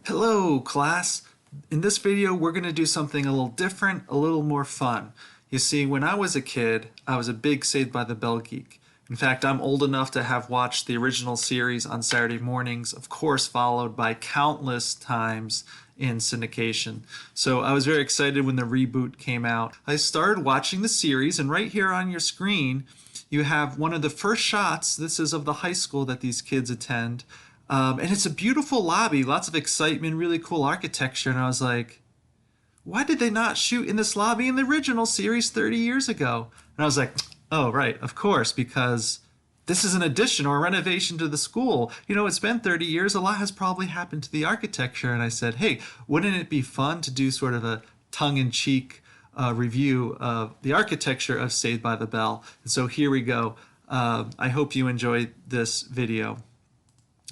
Hello, class. In this video, we're going to do something a little different, a little more fun. You see, when I was a kid, I was a big Saved by the Bell geek. In fact, I'm old enough to have watched the original series on Saturday mornings, of course, followed by countless times in syndication. So I was very excited when the reboot came out. I started watching the series, and right here on your screen, you have one of the first shots. This is of the high school that these kids attend. And it's a beautiful lobby, lots of excitement, really cool architecture. And I was like, why did they not shoot in this lobby in the original series 30 years ago? And I was like, oh, right, of course, because this is an addition or a renovation to the school. You know, it's been 30 years. A lot has probably happened to the architecture. And I said, hey, wouldn't it be fun to do sort of a tongue-in-cheek review of the architecture of Saved by the Bell? And so here we go. I hope you enjoyed this video.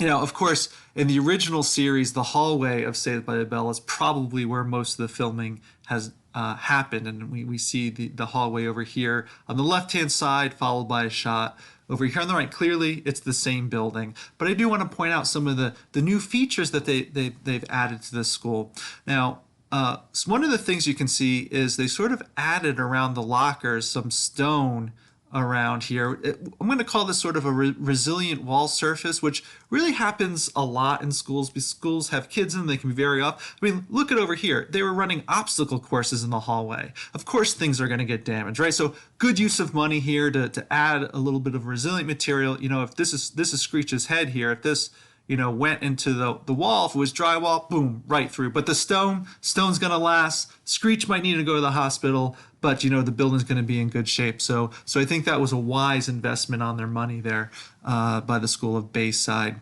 You know, of course, in the original series, the hallway of Saved by the Bell is probably where most of the filming has happened. And we see the hallway over here on the left-hand side, followed by a shot over here on the right. Clearly, it's the same building. But I do want to point out some of the new features that they've added to this school. Now, so one of the things you can see is they sort of added around the lockers some stone around here. I'm going to call this sort of a resilient wall surface, which really happens a lot in schools because schools have kids in them. They can be very off. I mean, look at over here. They were running obstacle courses in the hallway. Of course, things are going to get damaged, right? So good use of money here to add a little bit of resilient material. You know, if this is Screech's head here, if this went into the wall, if it was drywall, boom, right through. But the stone's going to last. Screech might need to go to the hospital, but the building's going to be in good shape. So I think that was a wise investment on their money there by the School of Bayside.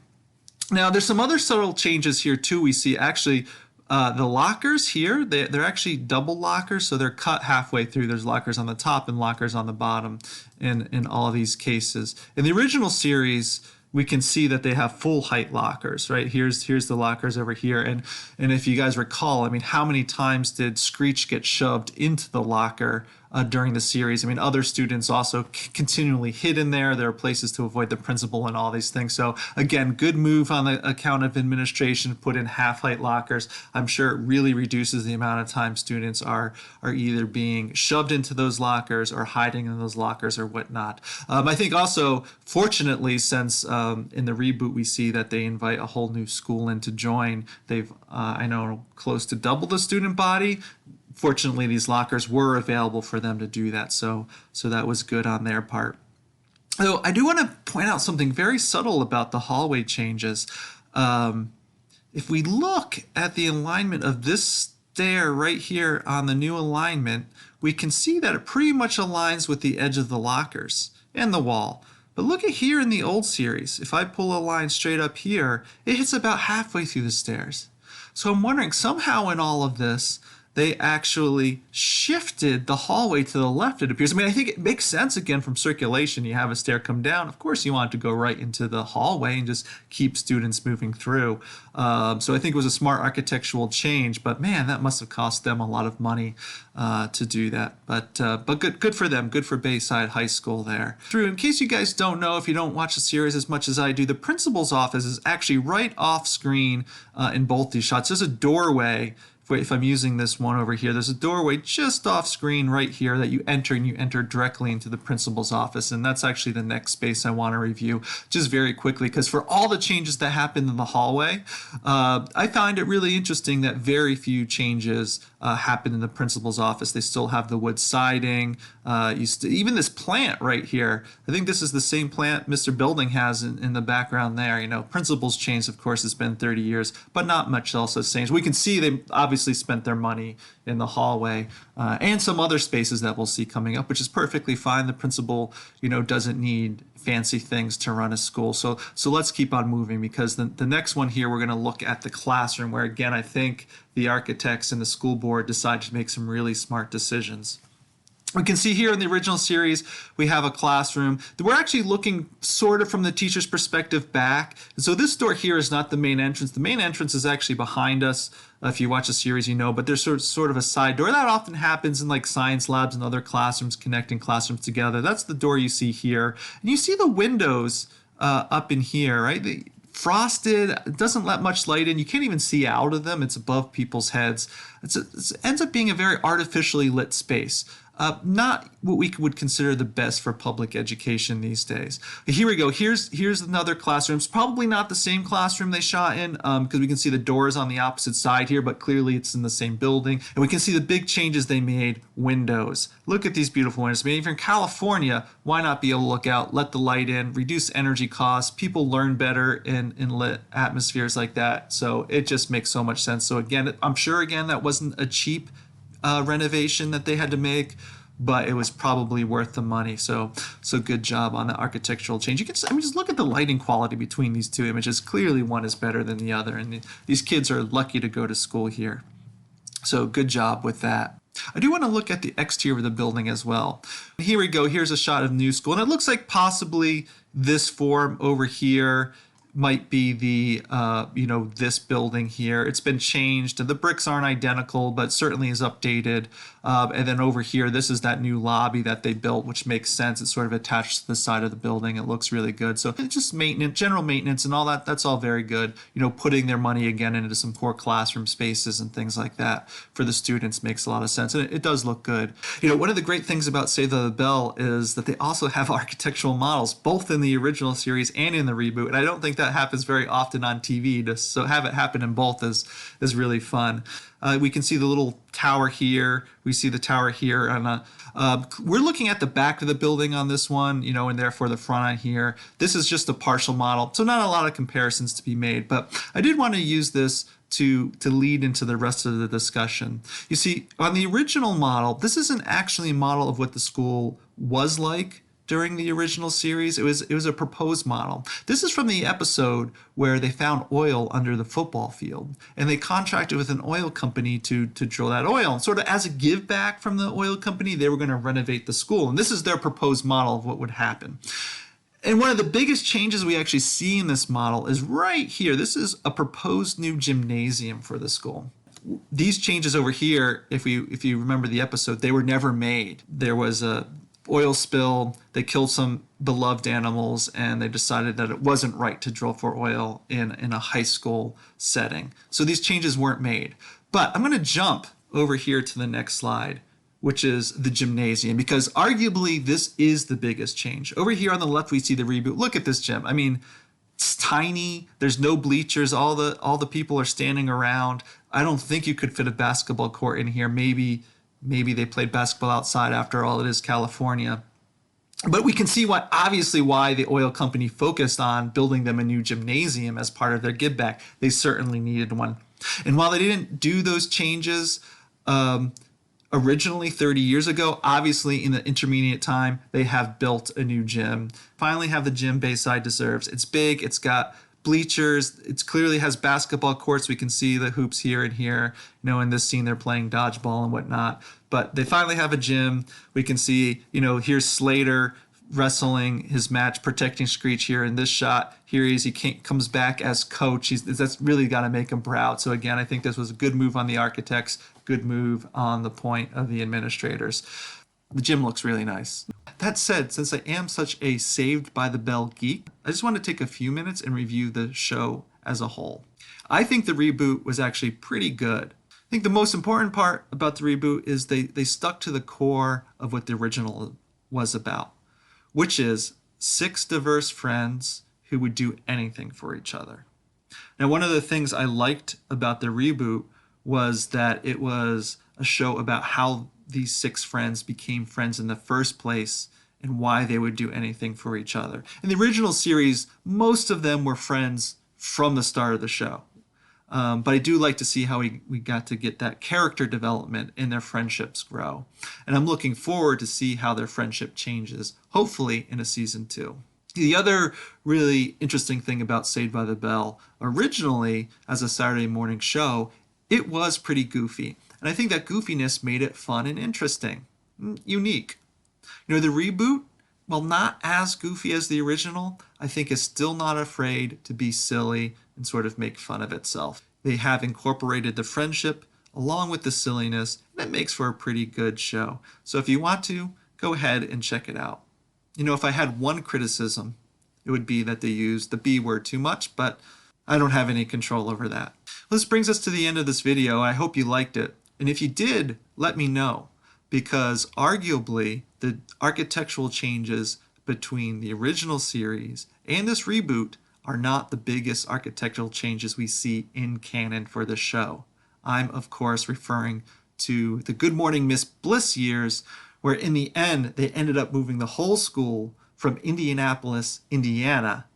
Now, there's some other subtle changes here too. We see actually the lockers here, they're actually double lockers, so they're cut halfway through. There's lockers on the top and lockers on the bottom in all of these cases. In the original series, we can see that they have full height lockers, right? Here's the lockers over here. And if you guys recall, I mean, how many times did Screech get shoved into the locker during the series? I mean, other students also continually hid in there. There are places to avoid the principal and all these things. So again, good move on the account of administration to put in half height lockers. I'm sure it really reduces the amount of time students are either being shoved into those lockers or hiding in those lockers or whatnot. I think also, fortunately, since in the reboot we see that they invite a whole new school in to join, they've I know close to double the student body. Fortunately, these lockers were available for them to do that, so that was good on their part. So I do want to point out something very subtle about the hallway changes. If we look at the alignment of this stair right here on the new alignment, we can see that it pretty much aligns with the edge of the lockers and the wall. But look at here in the old series. If I pull a line straight up here, it hits about halfway through the stairs. So I'm wondering, somehow in all of this, they actually shifted the hallway to the left, it appears. I mean, I think it makes sense, again, from circulation. You have a stair come down. Of course, you want it to go right into the hallway and just keep students moving through. So I think it was a smart architectural change, but man, that must have cost them a lot of money to do that. But good for them. Good for Bayside High School there. In case you guys don't know, if you don't watch the series as much as I do, the principal's office is actually right off screen in both these shots. There's a doorway. If I'm using this one over here, there's a doorway just off screen right here that you enter, and you enter directly into the principal's office. And that's actually the next space I want to review just very quickly, because for all the changes that happened in the hallway, I find it really interesting that very few changes happened in the principal's office. They still have the wood siding. Even this plant right here, I think this is the same plant Mr. Building has in the background there. Principal's changed, of course. It's been 30 years, but not much else has changed. We can see they obviously spent their money in the hallway and some other spaces that we'll see coming up, which is perfectly fine. The principal, doesn't need fancy things to run a school. So let's keep on moving, because the next one here, we're going to look at the classroom, where again, I think the architects and the school board decided to make some really smart decisions. We can see here in the original series, we have a classroom. We're actually looking sort of from the teacher's perspective back. And so this door here is not the main entrance. The main entrance is actually behind us. If you watch the series, but there's sort of a side door. That often happens in like science labs and other classrooms, connecting classrooms together. That's the door you see here. And you see the windows up in here, right? frosted. It doesn't let much light in. You can't even see out of them. It's above people's heads. It ends up being a very artificially lit space. Not what we would consider the best for public education these days. Here we go. Here's another classroom. It's probably not the same classroom they shot in because we can see the doors on the opposite side here, but clearly it's in the same building. And we can see the big changes they made. Windows. Look at these beautiful windows. I mean, if you're in California, why not be able to look out, let the light in, reduce energy costs? People learn better in lit atmospheres like that. So it just makes so much sense. So again, I'm sure again that wasn't a cheap renovation that they had to make, but it was probably worth the money. So good job on the architectural change. You can just look at the lighting quality between these two images. Clearly one is better than the other, and these kids are lucky to go to school here. So good job with that. I do want to look at the exterior of the building as well. Here we go. Here's a shot of New School, and it looks like possibly this form over here might be the, this building here. It's been changed. The bricks aren't identical, but certainly is updated. And then over here, this is that new lobby that they built, which makes sense. It's sort of attached to the side of the building. It looks really good. So it's just maintenance, general maintenance and all that. That's all very good. Putting their money again into some core classroom spaces and things like that for the students makes a lot of sense. And it does look good. One of the great things about Saved by the Bell is that they also have architectural models, both in the original series and in the reboot. And I don't think that happens very often on TV. So have it happen in both is really fun. We can see the little tower here. We see the tower here. And we're looking at the back of the building on this one, and therefore the front on here. This is just a partial model, so not a lot of comparisons to be made. But I did want to use this to lead into the rest of the discussion. You see, on the original model, this isn't actually a model of what the school was like during the original series. It was a proposed model. This is from the episode where they found oil under the football field, and they contracted with an oil company to drill that oil. And sort of as a give back from the oil company, they were going to renovate the school. And this is their proposed model of what would happen. And one of the biggest changes we actually see in this model is right here. This is a proposed new gymnasium for the school. These changes over here, if you remember the episode, they were never made. There was a oil spill, they killed some beloved animals, and they decided that it wasn't right to drill for oil in a high school setting. So these changes weren't made. But I'm going to jump over here to the next slide, which is the gymnasium, because arguably this is the biggest change. Over here on the left, we see the reboot. Look at this gym. I mean, it's tiny. There's no bleachers. All the people are standing around. I don't think you could fit a basketball court in here. Maybe they played basketball outside. After all, it is California. But we can see obviously why the oil company focused on building them a new gymnasium as part of their give back. They certainly needed one. And while they didn't do those changes originally 30 years ago, obviously in the intermediate time, they have built a new gym. Finally have the gym Bayside deserves. It's big. It's got bleachers. It clearly has basketball courts. We can see the hoops here and here. In this scene, they're playing dodgeball and whatnot. But they finally have a gym. We can see, here's Slater wrestling his match, protecting Screech here in this shot. Here he comes back as coach. That's really got to make him proud. So again, I think this was a good move on the architects, good move on the point of the administrators. The gym looks really nice. That said, since I am such a Saved by the Bell geek, I just want to take a few minutes and review the show as a whole. I think the reboot was actually pretty good. I think the most important part about the reboot is they stuck to the core of what the original was about, which is 6 diverse friends who would do anything for each other. Now, one of the things I liked about the reboot was that it was a show about how these 6 friends became friends in the first place and why they would do anything for each other. In the original series, most of them were friends from the start of the show. But I do like to see how we got to get that character development and their friendships grow. And I'm looking forward to see how their friendship changes, hopefully in a season 2. The other really interesting thing about Saved by the Bell, originally as a Saturday morning show, it was pretty goofy. And I think that goofiness made it fun and interesting, unique. The reboot, while not as goofy as the original, I think is still not afraid to be silly and sort of make fun of itself. They have incorporated the friendship along with the silliness, and it makes for a pretty good show. So if you want to, go ahead and check it out. If I had one criticism it would be that they use the B word too much, but I don't have any control over that. This brings us to the end of this video. I hope you liked it. And if you did, let me know, because arguably the architectural changes between the original series and this reboot are not the biggest architectural changes we see in canon for the show. I'm, of course, referring to the Good Morning Miss Bliss years, where in the end they ended up moving the whole school from Indianapolis, Indiana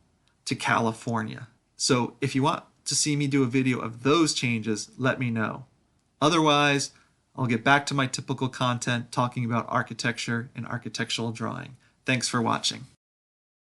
to California. So if you want to see me do a video of those changes, let me know. Otherwise, I'll get back to my typical content talking about architecture and architectural drawing. Thanks for watching.